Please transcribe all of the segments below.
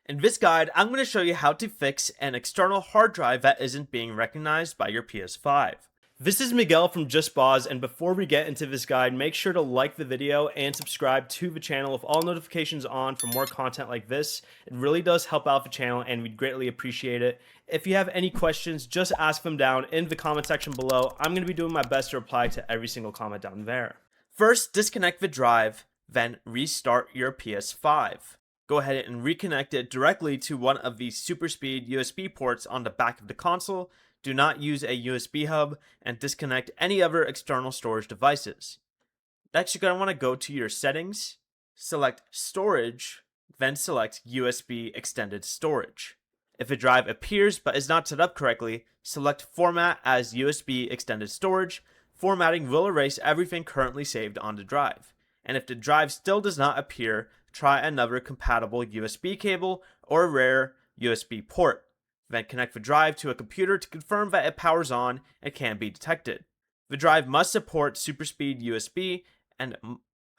In this guide, I'm going to show you how to fix an external hard drive that isn't being recognized by your PS5. This is Miguel from Just Boz, and before we get into this guide, make sure to like the video and subscribe to the channel with all notifications on for more content like this. It really does help out the channel and we'd greatly appreciate it. If you have any questions, just ask them down in the comment section below. I'm going to be doing my best to reply to every single comment down there. First, disconnect the drive, then restart your PS5. Go ahead and reconnect it directly to one of the super speed USB ports on the back of the console. Do not use a USB hub, and disconnect any other external storage devices. Next, you're going to want to go to your settings, select storage, then select USB extended storage. If a drive appears but is not set up correctly, select format as USB extended storage. Formatting will erase everything currently saved on the drive. And if the drive still does not appear, try another compatible USB cable or a rare USB port. Then connect the drive to a computer to confirm that it powers on and can be detected. The drive must support super speed USB and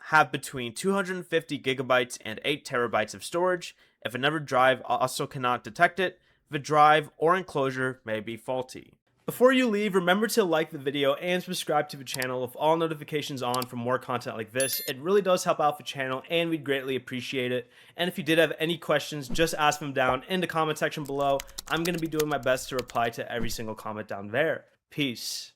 have between 250 gigabytes and 8 terabytes of storage. If another drive also cannot detect it, the drive or enclosure may be faulty. Before you leave, remember to like the video and subscribe to the channel with all notifications on for more content like this. It really does help out the channel and we'd greatly appreciate it. And if you did have any questions, just ask them down in the comment section below. I'm going to be doing my best to reply to every single comment down there. Peace.